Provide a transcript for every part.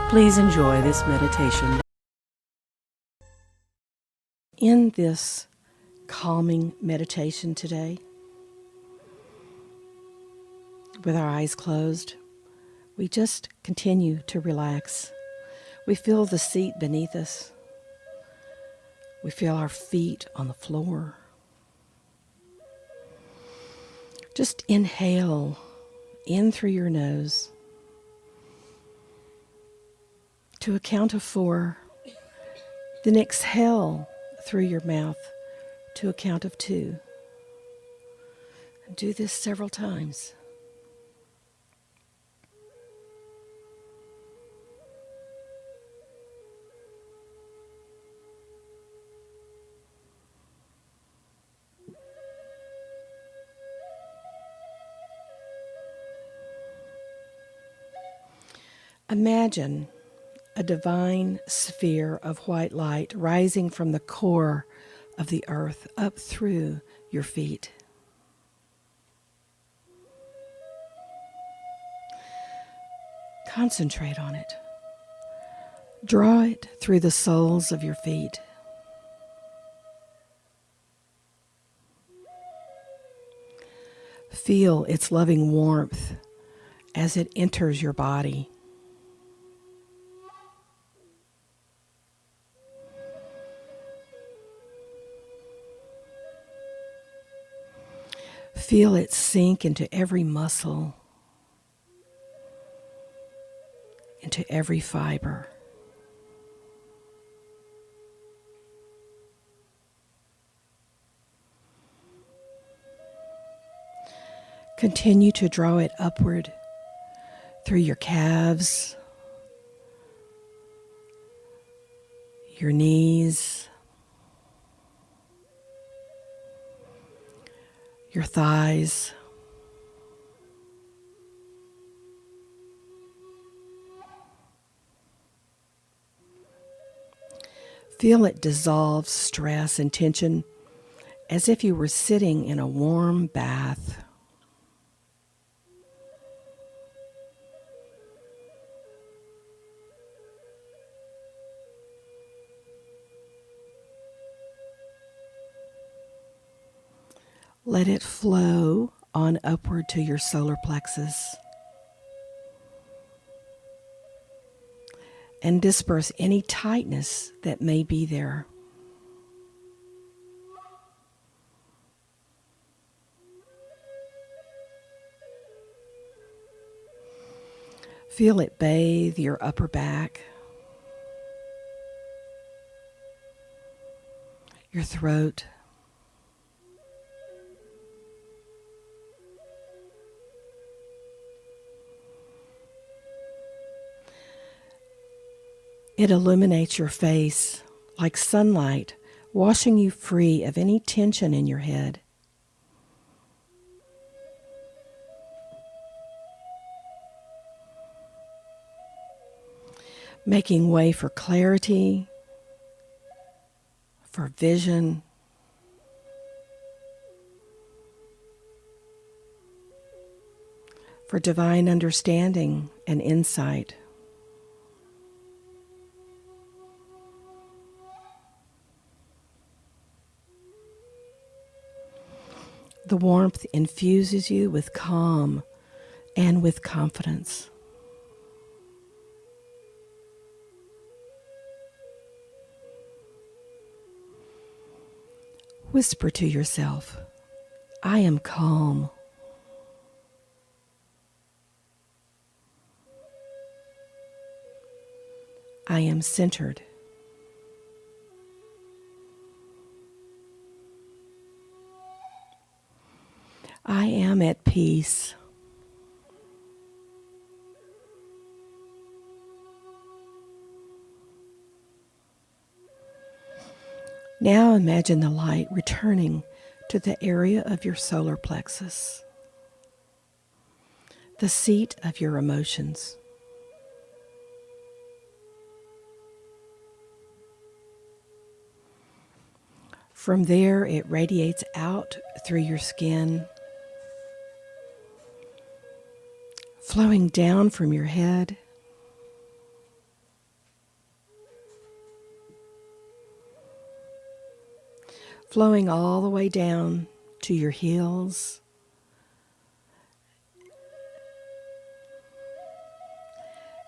Please enjoy this meditation. In this calming meditation today, with our eyes closed, we just continue to relax. We feel the seat beneath us. We feel our feet on the floor. Just inhale in through your nose to a count of 4. Then exhale through your mouth to a count of 2. And do this several times. Imagine a divine sphere of white light rising from the core of the earth up through your feet. Concentrate on it. Draw it through the soles of your feet. Feel its loving warmth as it enters your body. Feel it sink into every muscle, into every fiber. Continue to draw it upward through your calves, your knees, your thighs, feel it dissolve stress and tension as if you were sitting in a warm bath. Let it flow on upward to your solar plexus and disperse any tightness that may be there. Feel it bathe your upper back, your throat, it illuminates your face like sunlight, washing you free of any tension in your head. Making way for clarity, for vision, for divine understanding and insight. The warmth infuses you with calm and with confidence. Whisper to yourself, I am calm. I am centered. I am at peace. Now imagine the light returning to the area of your solar plexus, the seat of your emotions. From there, it radiates out through your skin, flowing down from your head flowing all the way down to your heels,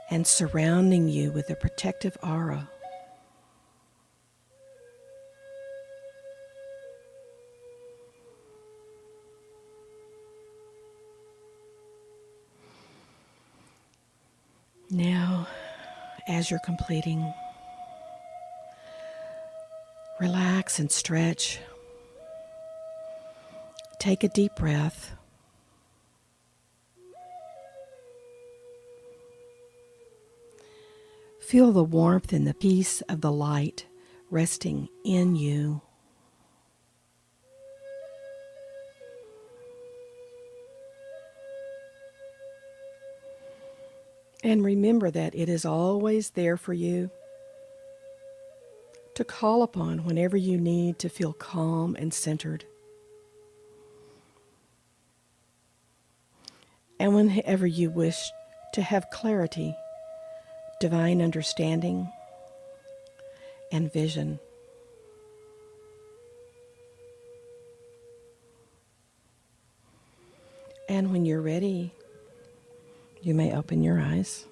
and surrounding you with a protective aura. Now, as you're completing, relax and stretch. Take a deep breath. Feel the warmth and the peace of the light resting in you. And remember that it is always there for you to call upon whenever you need to feel calm and centered. And whenever you wish to have clarity, divine understanding, and vision. And when you're ready, you may open your eyes.